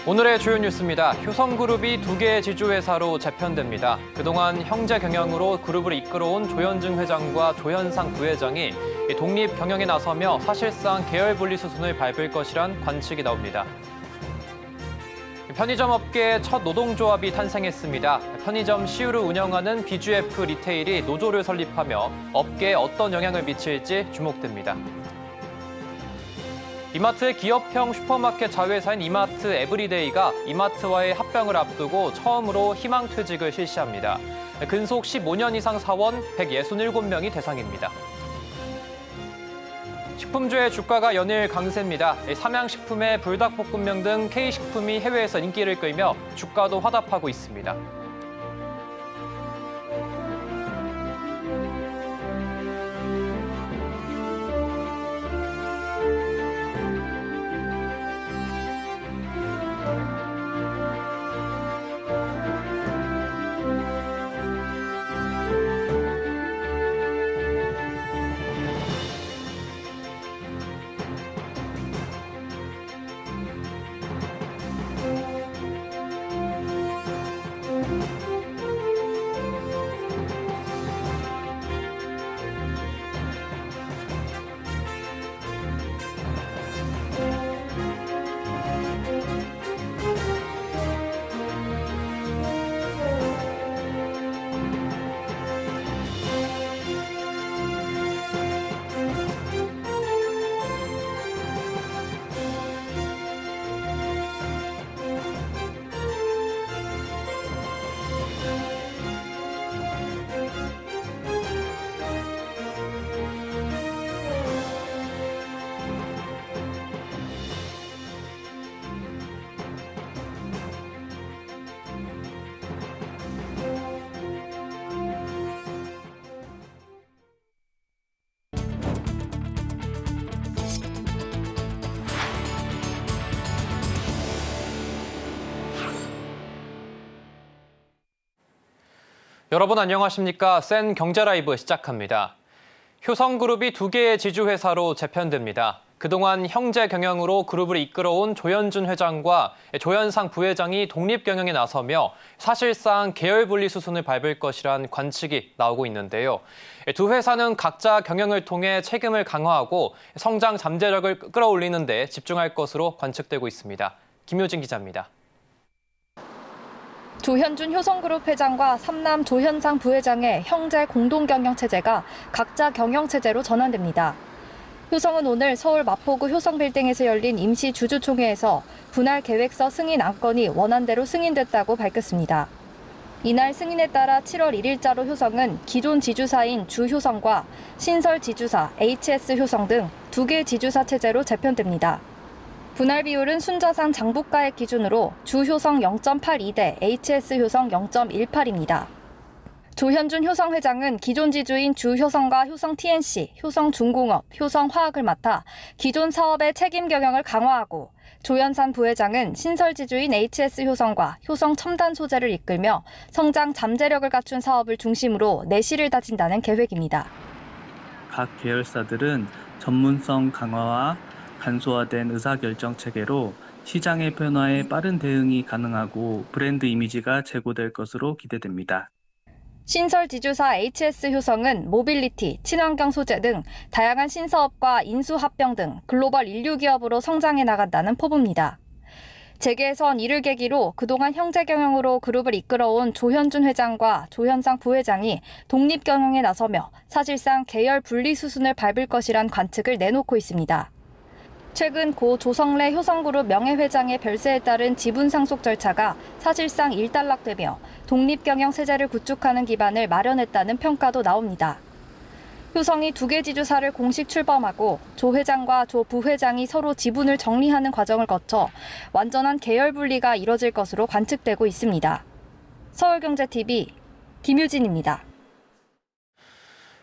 오늘의 주요 뉴스입니다. 효성그룹이 2개의 지주회사로 재편됩니다. 그동안 형제 경영으로 그룹을 이끌어온 조현준 회장과 조현상 부회장이 독립 경영에 나서며 사실상 계열 분리 수순을 밟을 것이란 관측이 나옵니다. 편의점 업계의 첫 노동조합이 탄생했습니다. 편의점 시우를 운영하는 BGF 리테일이 노조를 설립하며 업계에 어떤 영향을 미칠지 주목됩니다. 이마트의 기업형 슈퍼마켓 자회사인 이마트 에브리데이가 이마트와의 합병을 앞두고 처음으로 희망퇴직을 실시합니다. 근속 15년 이상 사원 167명이 대상입니다. 식품주의 주가가 연일 강세입니다. 삼양식품의 불닭볶음면 등 K식품이 해외에서 인기를 끌며 주가도 화답하고 있습니다. 여러분 안녕하십니까? 센 경제라이브 시작합니다. 효성그룹이 2개의 지주회사로 재편됩니다. 그동안 형제 경영으로 그룹을 이끌어온 조현준 회장과 조현상 부회장이 독립 경영에 나서며 사실상 계열 분리 수순을 밟을 것이란 관측이 나오고 있는데요. 두 회사는 각자 경영을 통해 책임을 강화하고 성장 잠재력을 끌어올리는 데 집중할 것으로 관측되고 있습니다. 김효진 기자입니다. 조현준 효성그룹 회장과 삼남 조현상 부회장의 형제 공동경영 체제가 각자 경영체제로 전환됩니다. 효성은 오늘 서울 마포구 효성빌딩에서 열린 임시 주주총회에서 분할 계획서 승인 안건이 원안대로 승인됐다고 밝혔습니다. 이날 승인에 따라 7월 1일자로 효성은 기존 지주사인 주효성과 신설 지주사 HS효성 등 2개 지주사 체제로 재편됩니다. 분할 비율은 순자산 장부가액 기준으로 주효성 0.82대 HS효성 0.18입니다. 조현준 효성 회장은 기존 지주인 주효성과 효성 TNC, 효성중공업, 효성화학을 맡아 기존 사업의 책임 경영을 강화하고 조현상 부회장은 신설 지주인 HS효성과 효성첨단소재를 이끌며 성장 잠재력을 갖춘 사업을 중심으로 내실을 다진다는 계획입니다. 각 계열사들은 전문성 강화와 간소화된 의사결정 체계로 시장의 변화에 빠른 대응이 가능하고 브랜드 이미지가 제고될 것으로 기대됩니다. 신설 지주사 HS효성은 모빌리티, 친환경 소재 등 다양한 신사업과 인수합병 등 글로벌 인류 기업으로 성장해 나간다는 포부입니다. 재계에선 이를 계기로 그동안 형제 경영으로 그룹을 이끌어온 조현준 회장과 조현상 부회장이 독립 경영에 나서며 사실상 계열 분리 수순을 밟을 것이란 관측을 내놓고 있습니다. 최근 고 조성래 효성그룹 명예회장의 별세에 따른 지분 상속 절차가 사실상 일단락되며 독립경영 체제를 구축하는 기반을 마련했다는 평가도 나옵니다. 효성이 2개 지주사를 공식 출범하고 조 회장과 조 부회장이 서로 지분을 정리하는 과정을 거쳐 완전한 계열 분리가 이뤄질 것으로 관측되고 있습니다. 서울경제TV 김유진입니다.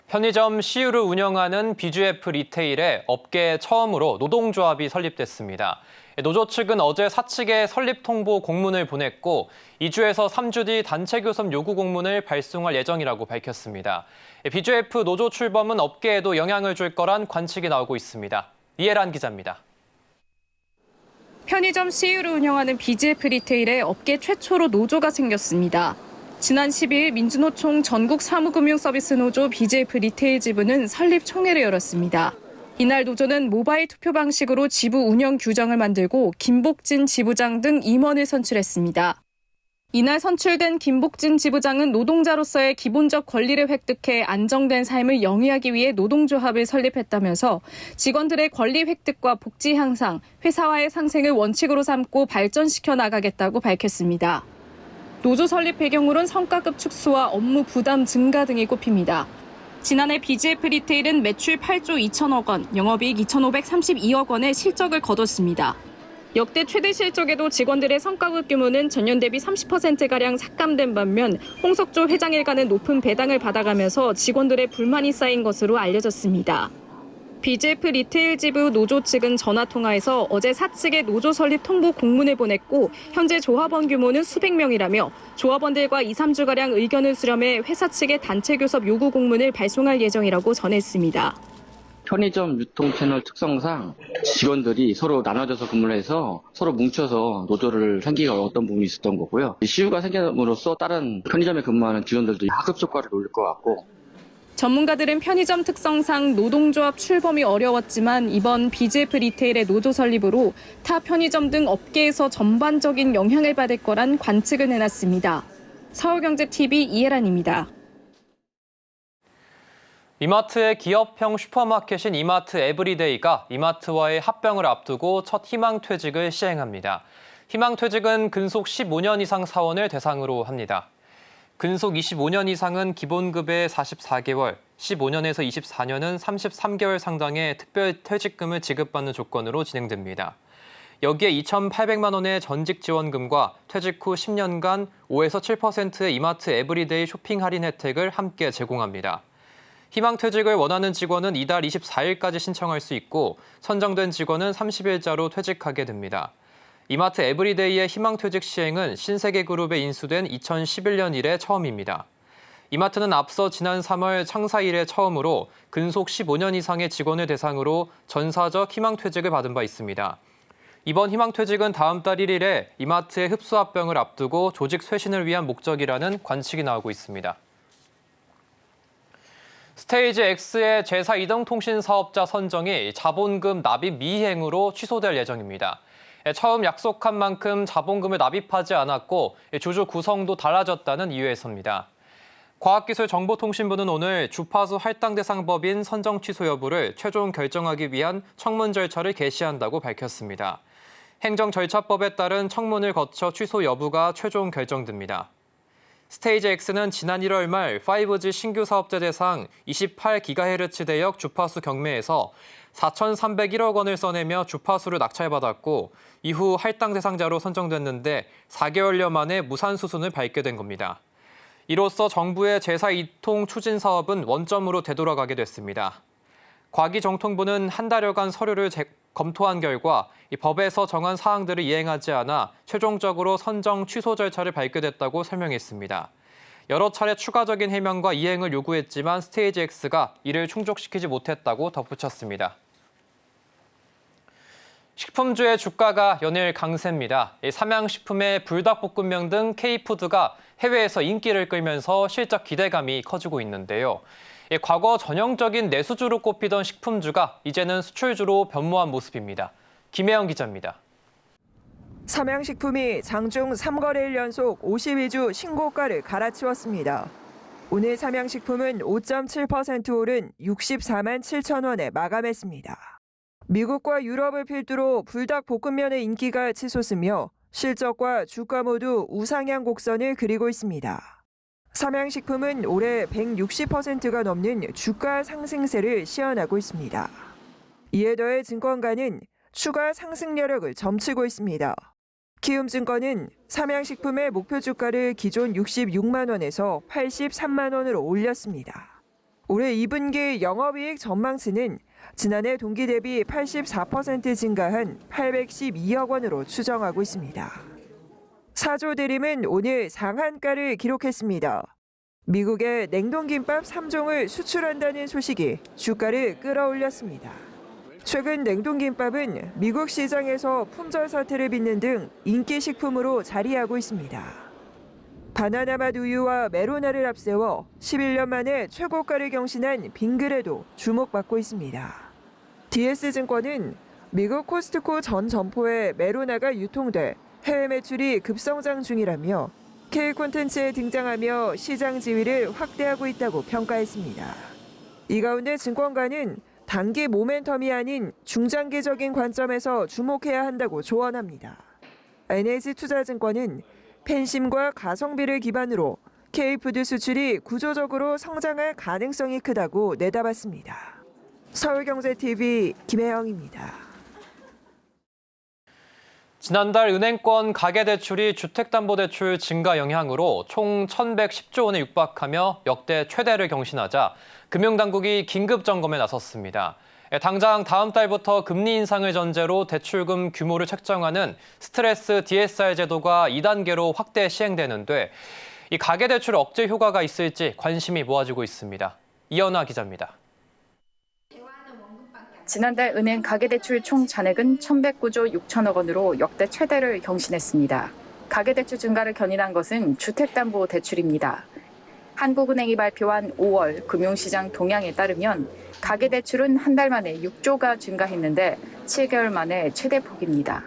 편의점 시우를 운영하는 BGF 리테일에 업계에 처음으로 노동조합이 설립됐습니다. 노조 측은 어제 사측에 설립 통보 공문을 보냈고 2주에서 3주 뒤 단체 교섭 요구 공문을 발송할 예정이라고 밝혔습니다. BGF 노조 출범은 업계에도 영향을 줄 거란 관측이 나오고 있습니다. 이해란 기자입니다. 편의점 CU를 운영하는 BGF 리테일에 업계 최초로 노조가 생겼습니다. 지난 12일 민주노총 전국 사무금융서비스 노조 BGF 리테일 지부는 설립 총회를 열었습니다. 이날 노조는 모바일 투표 방식으로 지부 운영 규정을 만들고 김복진 지부장 등 임원을 선출했습니다. 이날 선출된 김복진 지부장은 노동자로서의 기본적 권리를 획득해 안정된 삶을 영위하기 위해 노동조합을 설립했다면서 직원들의 권리 획득과 복지 향상, 회사와의 상생을 원칙으로 삼고 발전시켜 나가겠다고 밝혔습니다. 노조 설립 배경으론 성과급 축소와 업무 부담 증가 등이 꼽힙니다. 지난해 BGF 리테일은 매출 8조 2천억 원, 영업이익 2,532억 원의 실적을 거뒀습니다. 역대 최대 실적에도 직원들의 성과급 규모는 전년 대비 30%가량 삭감된 반면 홍석조 회장 일가는 높은 배당을 받아가면서 직원들의 불만이 쌓인 것으로 알려졌습니다. BGF 리테일 지부 노조 측은 전화통화에서 어제 사측에 노조 설립 통보 공문을 보냈고 현재 조합원 규모는 수백 명이라며 조합원들과 2, 3주가량 의견을 수렴해 회사 측에 단체 교섭 요구 공문을 발송할 예정이라고 전했습니다. 편의점 유통 채널 특성상 직원들이 서로 나눠져서 근무를 해서 서로 뭉쳐서 노조를 생기기 어려웠던 부분이 있었던 거고요. CU가 생김으로써 다른 편의점에 근무하는 직원들도 하급 효과를 올릴 것 같고. 전문가들은 편의점 특성상 노동조합 출범이 어려웠지만 이번 BGF 리테일의 노조 설립으로 타 편의점 등 업계에서 전반적인 영향을 받을 거란 관측을 내놨습니다. 서울경제TV 이혜란입니다. 이마트의 기업형 슈퍼마켓인 이마트 에브리데이가 이마트와의 합병을 앞두고 첫 희망퇴직을 시행합니다. 희망퇴직은 근속 15년 이상 사원을 대상으로 합니다. 근속 25년 이상은 기본급의 44개월, 15년에서 24년은 33개월 상당의 특별퇴직금을 지급받는 조건으로 진행됩니다. 여기에 2,800만 원의 전직 지원금과 퇴직 후 10년간 5에서 7%의 이마트 에브리데이 쇼핑 할인 혜택을 함께 제공합니다. 희망퇴직을 원하는 직원은 이달 24일까지 신청할 수 있고 선정된 직원은 30일자로 퇴직하게 됩니다. 이마트 에브리데이의 희망퇴직 시행은 신세계그룹에 인수된 2011년 이래 처음입니다. 이마트는 앞서 지난 3월 창사 이래 처음으로 근속 15년 이상의 직원을 대상으로 전사적 희망퇴직을 받은 바 있습니다. 이번 희망퇴직은 다음 달 1일에 이마트의 흡수합병을 앞두고 조직 쇄신을 위한 목적이라는 관측이 나오고 있습니다. 스테이지 X의 제사 이동통신 사업자 선정이 자본금 납입 미이행으로 취소될 예정입니다. 처음 약속한 만큼 자본금을 납입하지 않았고 주주 구성도 달라졌다는 이유에서입니다. 과학기술정보통신부는 오늘 주파수 할당 대상 법인 선정 취소 여부를 최종 결정하기 위한 청문 절차를 개시한다고 밝혔습니다. 행정절차법에 따른 청문을 거쳐 취소 여부가 최종 결정됩니다. 스테이지 X는 지난 1월 말 5G 신규 사업자 대상 28GHz 대역 주파수 경매에서 4,301억 원을 써내며 주파수를 낙찰받았고 이후 할당 대상자로 선정됐는데 4개월여 만에 무산 수순을 밟게 된 겁니다. 이로써 정부의 제사 이통 추진 사업은 원점으로 되돌아가게 됐습니다. 과기정통부는 한 달여간 서류를 검토한 결과 이 법에서 정한 사항들을 이행하지 않아 최종적으로 선정 취소 절차를 밟게 됐다고 설명했습니다. 여러 차례 추가적인 해명과 이행을 요구했지만 스테이지 X가 이를 충족시키지 못했다고 덧붙였습니다. 식품주의 주가가 연일 강세입니다. 삼양식품의 불닭볶음면 등 K푸드가 해외에서 인기를 끌면서 실적 기대감이 커지고 있는데요. 과거 전형적인 내수주로 꼽히던 식품주가 이제는 수출주로 변모한 모습입니다. 김혜영 기자입니다. 삼양식품이 장중 3거래일 연속 52주 신고가를 갈아치웠습니다. 오늘 삼양식품은 5.7% 오른 64만 7천 원에 마감했습니다. 미국과 유럽을 필두로 불닭볶음면의 인기가 치솟으며 실적과 주가 모두 우상향 곡선을 그리고 있습니다. 삼양식품은 올해 160%가 넘는 주가 상승세를 시현하고 있습니다. 이에 더해 증권가는 추가 상승 여력을 점치고 있습니다. 키움증권은 삼양식품의 목표 주가를 기존 66만 원에서 83만 원으로 올렸습니다. 올해 2분기 영업이익 전망치는 지난해 동기 대비 84% 증가한 812억 원으로 추정하고 있습니다. 사조 대림은 오늘 상한가를 기록했습니다. 미국의 냉동김밥 3종을 수출한다는 소식이 주가를 끌어올렸습니다. 최근 냉동김밥은 미국 시장에서 품절 사태를 빚는 등 인기 식품으로 자리하고 있습니다. 바나나 맛 우유와 메로나를 앞세워 11년 만에 최고가를 경신한 빙그레도 주목받고 있습니다. DS증권은 미국 코스트코 전 점포에 메로나가 유통돼 해외 매출이 급성장 중이라며 K 콘텐츠에 등장하며 시장 지위를 확대하고 있다고 평가했습니다. 이 가운데 증권가는 단기 모멘텀이 아닌 중장기적인 관점에서 주목해야 한다고 조언합니다. NH투자증권은 팬심과 가성비를 기반으로 K푸드 수출이 구조적으로 성장할 가능성이 크다고 내다봤습니다. 서울경제TV 김혜영입니다. 지난달 은행권 가계대출이 주택담보대출 증가 영향으로 총 1,110조 원에 육박하며 역대 최대를 경신하자 금융당국이 긴급점검에 나섰습니다. 당장 다음 달부터 금리 인상을 전제로 대출금 규모를 책정하는 스트레스 DSR 제도가 2단계로 확대 시행되는데 이 가계대출 억제 효과가 있을지 관심이 모아지고 있습니다. 이연아 기자입니다. 지난달 은행 가계대출 총 잔액은 1,109조 6천억 원으로 역대 최대를 경신했습니다. 가계대출 증가를 견인한 것은 주택담보대출입니다. 한국은행이 발표한 5월 금융시장 동향에 따르면 가계대출은 한 달 만에 6조가 증가했는데 7개월 만에 최대 폭입니다.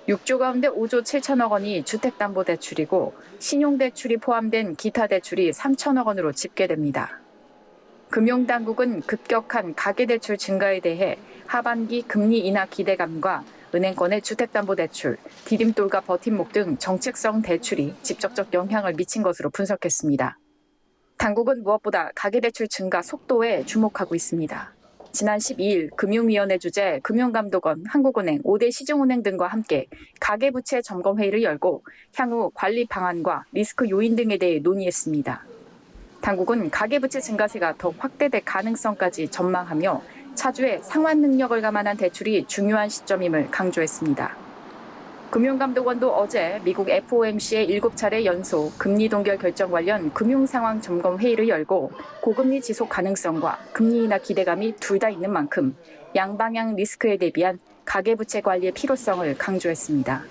6조 가운데 5조 7천억 원이 주택담보대출이고 신용대출이 포함된 기타 대출이 3천억 원으로 집계됩니다. 금융당국은 급격한 가계대출 증가에 대해 하반기 금리 인하 기대감과 은행권의 주택담보대출, 디딤돌과 버팀목 등 정책성 대출이 직접적 영향을 미친 것으로 분석했습니다. 당국은 무엇보다 가계대출 증가 속도에 주목하고 있습니다. 지난 12일 금융위원회 주재 금융감독원, 한국은행, 5대 시중은행 등과 함께 가계부채 점검회의를 열고 향후 관리 방안과 리스크 요인 등에 대해 논의했습니다. 당국은 가계부채 증가세가 더 확대될 가능성까지 전망하며 차주의 상환 능력을 감안한 대출이 중요한 시점임을 강조했습니다. 금융감독원도 어제 미국 FOMC의 7차례 연속 금리 동결 결정 관련 금융상황 점검 회의를 열고 고금리 지속 가능성과 금리 인하 기대감이 둘 다 있는 만큼 양방향 리스크에 대비한 가계부채 관리의 필요성을 강조했습니다.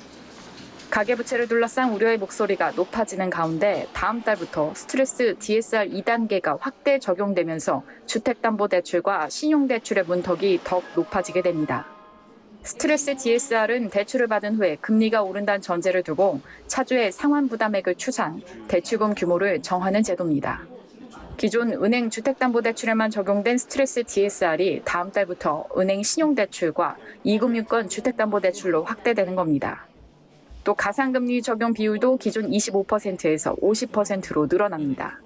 가계부채를 둘러싼 우려의 목소리가 높아지는 가운데 다음 달부터 스트레스 DSR 2단계가 확대 적용되면서 주택담보대출과 신용대출의 문턱이 더욱 높아지게 됩니다. 스트레스 DSR은 대출을 받은 후에 금리가 오른다는 전제를 두고 차주의 상환 부담액을 추산, 대출금 규모를 정하는 제도입니다. 기존 은행 주택담보대출에만 적용된 스트레스 DSR이 다음 달부터 은행 신용대출과 이금융권 주택담보대출로 확대되는 겁니다. 또 가상금리 적용 비율도 기존 25%에서 50%로 늘어납니다.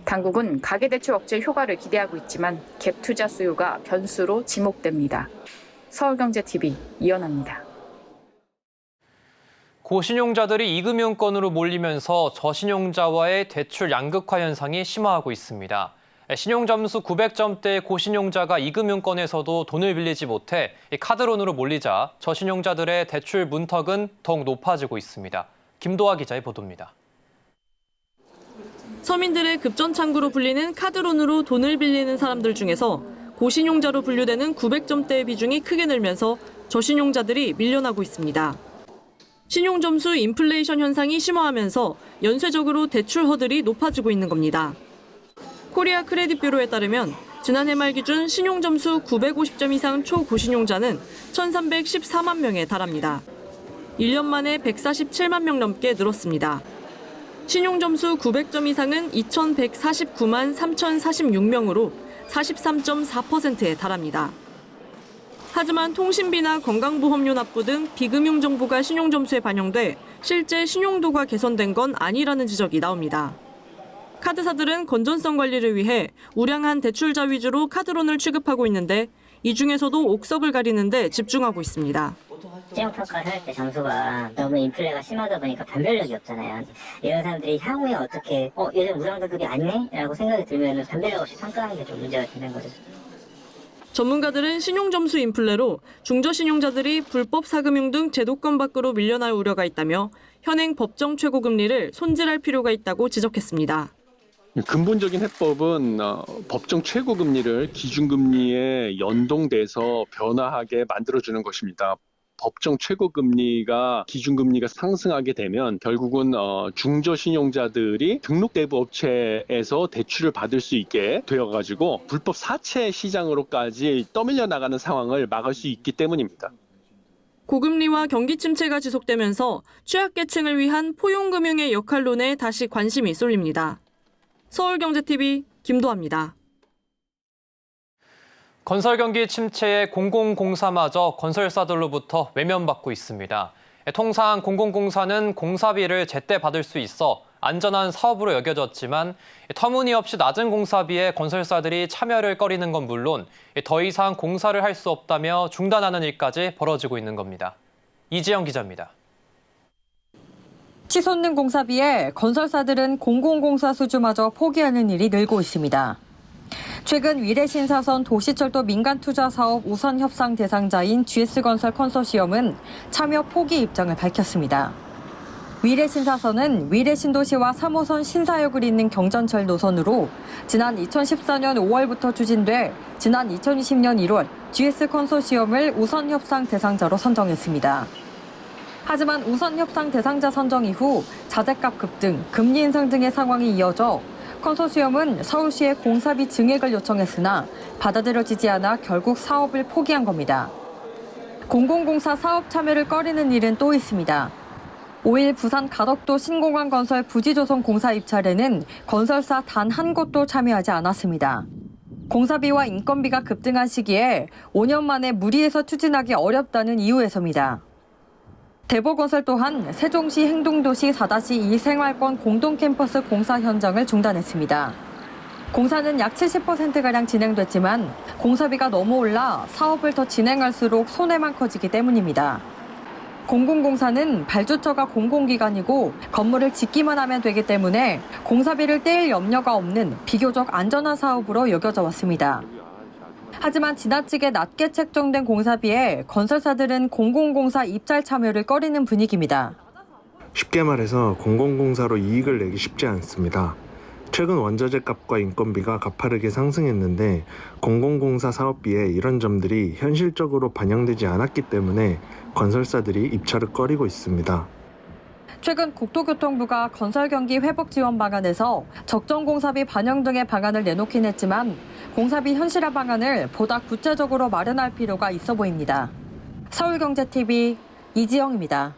당국은 가계대출 억제 효과를 기대하고 있지만 갭 투자 수요가 변수로 지목됩니다. 서울경제TV 이연아입니다. 고신용자들이 이금융권으로 몰리면서 저신용자와의 대출 양극화 현상이 심화하고 있습니다. 신용점수 900점대 고신용자가 이금융권에서도 돈을 빌리지 못해 카드론으로 몰리자 저신용자들의 대출 문턱은 더욱 높아지고 있습니다. 김도하 기자의 보도입니다. 서민들의 급전창구로 불리는 카드론으로 돈을 빌리는 사람들 중에서 고신용자로 분류되는 900점대의 비중이 크게 늘면서 저신용자들이 밀려나고 있습니다. 신용점수 인플레이션 현상이 심화하면서 연쇄적으로 대출 허들이 높아지고 있는 겁니다. 코리아 크레딧 뷰로에 따르면 지난해 말 기준 신용점수 950점 이상 초고신용자는 1,314만 명에 달합니다. 1년 만에 147만 명 넘게 늘었습니다. 신용점수 900점 이상은 2,149만 3,046명으로 43.4%에 달합니다. 하지만 통신비나 건강보험료 납부 등 비금융 정보가 신용점수에 반영돼 실제 신용도가 개선된 건 아니라는 지적이 나옵니다. 카드사들은 건전성 관리를 위해 우량한 대출자 위주로 카드론을 취급하고 있는데 이 중에서도 옥석을 가리는 데 집중하고 있습니다. 신용평가를 할 때 점수가 너무 인플레가 심하다 보니까 변별력이 없잖아요. 이런 사람들이 향후에 어떻게 요즘 우량등급이 아니네? 라고 생각이 들면 변별력 없이 평가하는 게 좀 문제가 되는 거죠. 전문가들은 신용점수 인플레로 중저신용자들이 불법 사금융 등 제도권 밖으로 밀려날 우려가 있다며 현행 법정 최고금리를 손질할 필요가 있다고 지적했습니다. 근본적인 해법은 법정 최고금리를 기준금리에 연동돼서 변화하게 만들어주는 것입니다. 법정 최고금리가 기준금리가 상승하게 되면 결국은 중저신용자들이 등록대부업체에서 대출을 받을 수 있게 되어가지고 불법 사채 시장으로까지 떠밀려 나가는 상황을 막을 수 있기 때문입니다. 고금리와 경기 침체가 지속되면서 취약계층을 위한 포용금융의 역할론에 다시 관심이 쏠립니다. 서울경제TV 김도아입니다. 건설 경기 침체에 공공공사마저 건설사들로부터 외면받고 있습니다. 통상 공공공사는 공사비를 제때 받을 수 있어 안전한 사업으로 여겨졌지만 터무니없이 낮은 공사비에 건설사들이 참여를 꺼리는 건 물론 더 이상 공사를 할 수 없다며 중단하는 일까지 벌어지고 있는 겁니다. 이지영 기자입니다. 치솟는 공사비에 건설사들은 공공공사 수주마저 포기하는 일이 늘고 있습니다. 최근 위례신사선 도시철도 민간투자사업 우선 협상 대상자인 GS건설 컨소시엄은 참여 포기 입장을 밝혔습니다. 위례신사선은 위례신도시와 3호선 신사역을 잇는 경전철 노선으로 지난 2014년 5월부터 추진돼 지난 2020년 1월 GS컨소시엄을 우선 협상 대상자로 선정했습니다. 하지만 우선 협상 대상자 선정 이후 자재값 급등, 금리 인상 등의 상황이 이어져 컨소시엄은 서울시에 공사비 증액을 요청했으나 받아들여지지 않아 결국 사업을 포기한 겁니다. 공공공사 사업 참여를 꺼리는 일은 또 있습니다. 5일 부산 가덕도 신공항건설 부지조성 공사 입찰에는 건설사 단 한 곳도 참여하지 않았습니다. 공사비와 인건비가 급등한 시기에 5년 만에 무리해서 추진하기 어렵다는 이유에서입니다. 대보건설 또한 세종시 행동도시 4-2 생활권 공동캠퍼스 공사 현장을 중단했습니다. 공사는 약 70%가량 진행됐지만 공사비가 너무 올라 사업을 더 진행할수록 손해만 커지기 때문입니다. 공공공사는 발주처가 공공기관이고 건물을 짓기만 하면 되기 때문에 공사비를 떼일 염려가 없는 비교적 안전한 사업으로 여겨져 왔습니다. 하지만 지나치게 낮게 책정된 공사비에 건설사들은 공공공사 입찰 참여를 꺼리는 분위기입니다. 쉽게 말해서 공공공사로 이익을 내기 쉽지 않습니다. 최근 원자재 값과 인건비가 가파르게 상승했는데 공공공사 사업비에 이런 점들이 현실적으로 반영되지 않았기 때문에 건설사들이 입찰을 꺼리고 있습니다. 최근 국토교통부가 건설경기 회복 지원 방안에서 적정 공사비 반영 등의 방안을 내놓긴 했지만 공사비 현실화 방안을 보다 구체적으로 마련할 필요가 있어 보입니다. 서울경제TV 이지영입니다.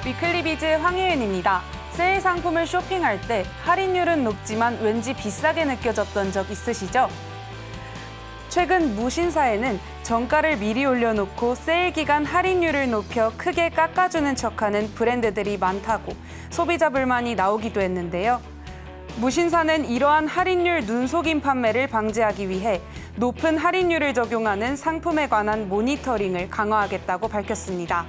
위클리비즈 황혜은입니다. 세일 상품을 쇼핑할 때 할인율은 높지만 왠지 비싸게 느껴졌던 적 있으시죠? 최근 무신사에는 정가를 미리 올려놓고 세일 기간 할인율을 높여 크게 깎아주는 척하는 브랜드들이 많다고 소비자 불만이 나오기도 했는데요. 무신사는 이러한 할인율 눈속임 판매를 방지하기 위해 높은 할인율을 적용하는 상품에 관한 모니터링을 강화하겠다고 밝혔습니다.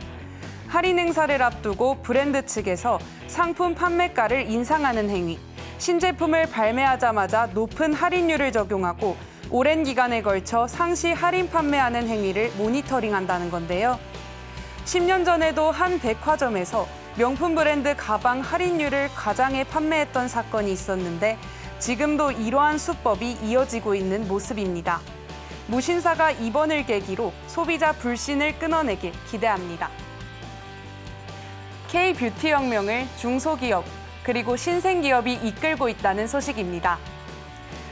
할인 행사를 앞두고 브랜드 측에서 상품 판매가를 인상하는 행위, 신제품을 발매하자마자 높은 할인율을 적용하고 오랜 기간에 걸쳐 상시 할인 판매하는 행위를 모니터링한다는 건데요. 10년 전에도 한 백화점에서 명품 브랜드 가방 할인율을 과장해 판매했던 사건이 있었는데 지금도 이러한 수법이 이어지고 있는 모습입니다. 무신사가 이번을 계기로 소비자 불신을 끊어내길 기대합니다. K-뷰티 혁명을 중소기업 그리고 신생기업이 이끌고 있다는 소식입니다.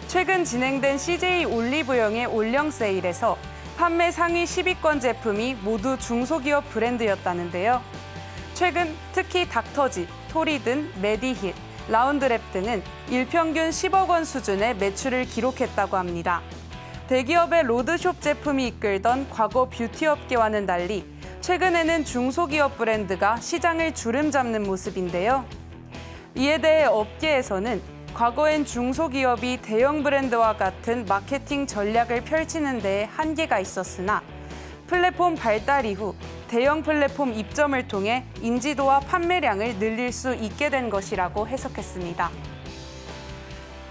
최근 진행된 CJ 올리브영의 올영 세일에서 판매 상위 10위권 제품이 모두 중소기업 브랜드였다는데요. 최근 특히 닥터지, 토리든, 메디힐, 라운드랩 등은 일평균 10억 원 수준의 매출을 기록했다고 합니다. 대기업의 로드숍 제품이 이끌던 과거 뷰티업계와는 달리 최근에는 중소기업 브랜드가 시장을 주름잡는 모습인데요. 이에 대해 업계에서는 과거엔 중소기업이 대형 브랜드와 같은 마케팅 전략을 펼치는 데에 한계가 있었으나 플랫폼 발달 이후 대형 플랫폼 입점을 통해 인지도와 판매량을 늘릴 수 있게 된 것이라고 해석했습니다.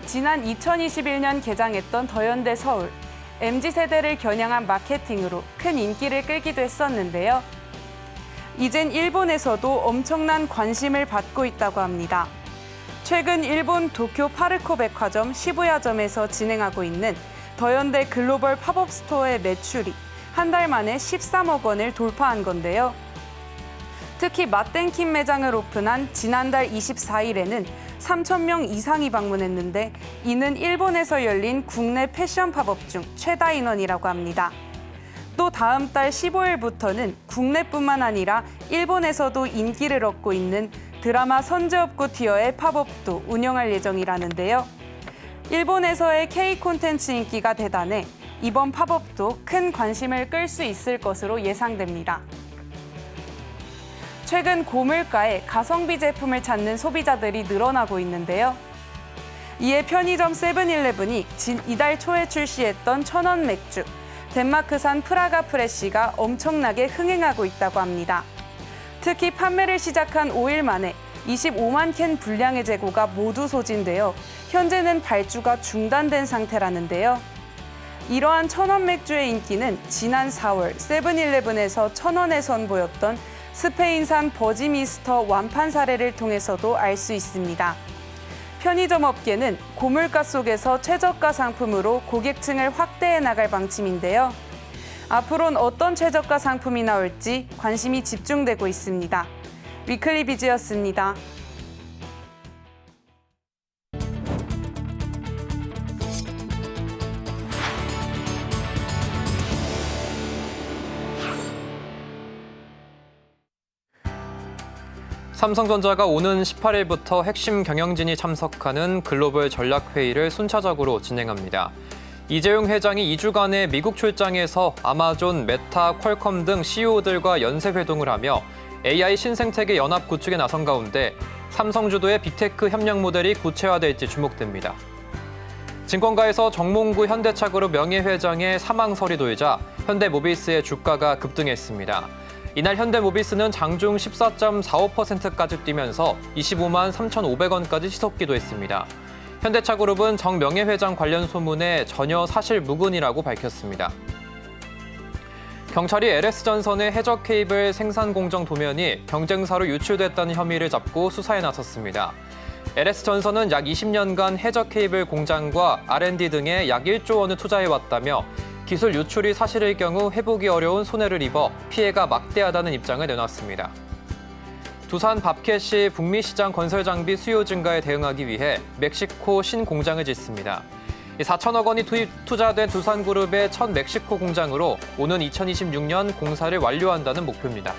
지난 2021년 개장했던 더현대 서울, MZ세대를 겨냥한 마케팅으로 큰 인기를 끌기도 했었는데요. 이젠 일본에서도 엄청난 관심을 받고 있다고 합니다. 최근 일본 도쿄 파르코 백화점 시부야점에서 진행하고 있는 더현대 글로벌 팝업 스토어의 매출이 한 달 만에 13억 원을 돌파한 건데요. 특히 맛땡킴 매장을 오픈한 지난달 24일에는 3,000명 이상이 방문했는데 이는 일본에서 열린 국내 패션 팝업 중 최다 인원이라고 합니다. 또 다음 달 15일부터는 국내뿐만 아니라 일본에서도 인기를 얻고 있는 드라마 선제업고 티어의 팝업도 운영할 예정이라는데요. 일본에서의 K 콘텐츠 인기가 대단해 이번 팝업도 큰 관심을 끌 수 있을 것으로 예상됩니다. 최근 고물가에 가성비 제품을 찾는 소비자들이 늘어나고 있는데요. 이에 편의점 세븐일레븐이 이달 초에 출시했던 1,000원 맥주, 덴마크산 프라가 프레쉬가 엄청나게 흥행하고 있다고 합니다. 특히 판매를 시작한 5일 만에 25만 캔 분량의 재고가 모두 소진되어 현재는 발주가 중단된 상태라는데요. 이러한 1,000원 맥주의 인기는 지난 4월 세븐일레븐에서 1,000원에 선보였던 스페인산 버지미스터 완판 사례를 통해서도 알 수 있습니다. 편의점 업계는 고물가 속에서 최저가 상품으로 고객층을 확대해 나갈 방침인데요. 앞으로는 어떤 최저가 상품이 나올지 관심이 집중되고 있습니다. 위클리 비즈였습니다. 삼성전자가 오는 18일부터 핵심 경영진이 참석하는 글로벌 전략회의를 순차적으로 진행합니다. 이재용 회장이 2주간의 미국 출장에서 아마존, 메타, 퀄컴 등 CEO들과 연쇄회동을 하며 AI 신생태계 연합 구축에 나선 가운데 삼성 주도의 빅테크 협력 모델이 구체화될지 주목됩니다. 증권가에서 정몽구 현대차그룹 명예회장의 사망설이 돌자 현대모비스의 주가가 급등했습니다. 이날 현대모비스는 장중 14.45%까지 뛰면서 25만 3,500원까지 치솟기도 했습니다. 현대차그룹은 정 명예회장 관련 소문에 전혀 사실 무근이라고 밝혔습니다. 경찰이 LS전선의 해적 케이블 생산 공정 도면이 경쟁사로 유출됐다는 혐의를 잡고 수사에 나섰습니다. LS전선은 약 20년간 해적 케이블 공장과 R&D 등에 약 1조 원을 투자해왔다며 기술 유출이 사실일 경우 회복이 어려운 손해를 입어 피해가 막대하다는 입장을 내놨습니다. 두산 밥캣이 북미 시장 건설 장비 수요 증가에 대응하기 위해 멕시코 신공장을 짓습니다. 4천억 원이 투자된 두산그룹의 첫 멕시코 공장으로 오는 2026년 공사를 완료한다는 목표입니다.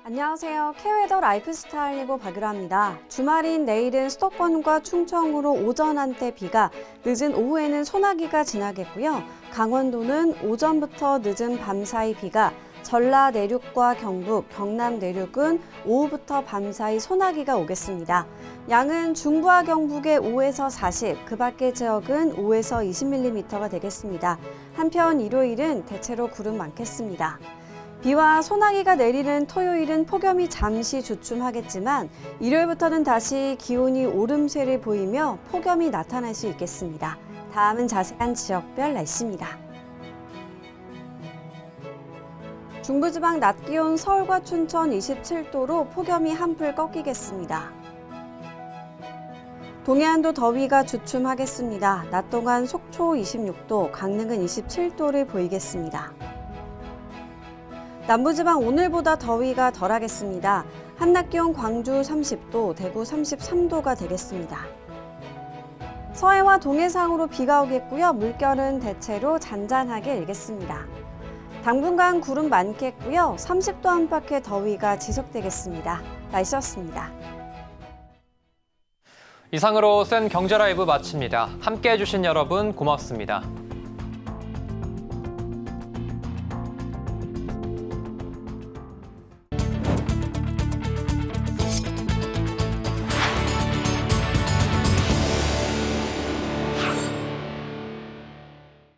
안녕하세요. K웨더 라이프스타일 리보 박유라입니다. 주말인 내일은 수도권과 충청으로 오전 한때 비가, 늦은 오후에는 소나기가 지나겠고요. 강원도는 오전부터 늦은 밤 사이 비가, 전라 내륙과 경북, 경남 내륙은 오후부터 밤 사이 소나기가 오겠습니다. 양은 중부와 경북에 5에서 40, 그 밖의 지역은 5에서 20mm가 되겠습니다. 한편 일요일은 대체로 구름 많겠습니다. 비와 소나기가 내리는 토요일은 폭염이 잠시 주춤하겠지만 일요일부터는 다시 기온이 오름세를 보이며 폭염이 나타날 수 있겠습니다. 다음은 자세한 지역별 날씨입니다. 중부지방 낮 기온 서울과 춘천 27도로 폭염이 한풀 꺾이겠습니다. 동해안도 더위가 주춤하겠습니다. 낮 동안 속초 26도, 강릉은 27도를 보이겠습니다. 남부지방 오늘보다 더위가 덜하겠습니다. 한낮 기온 광주 30도, 대구 33도가 되겠습니다. 서해와 동해상으로 비가 오겠고요. 물결은 대체로 잔잔하게 일겠습니다. 당분간 구름 많겠고요. 30도 안팎의 더위가 지속되겠습니다. 날씨였습니다. 이상으로 센 경제 라이브 마칩니다. 함께해 주신 여러분 고맙습니다.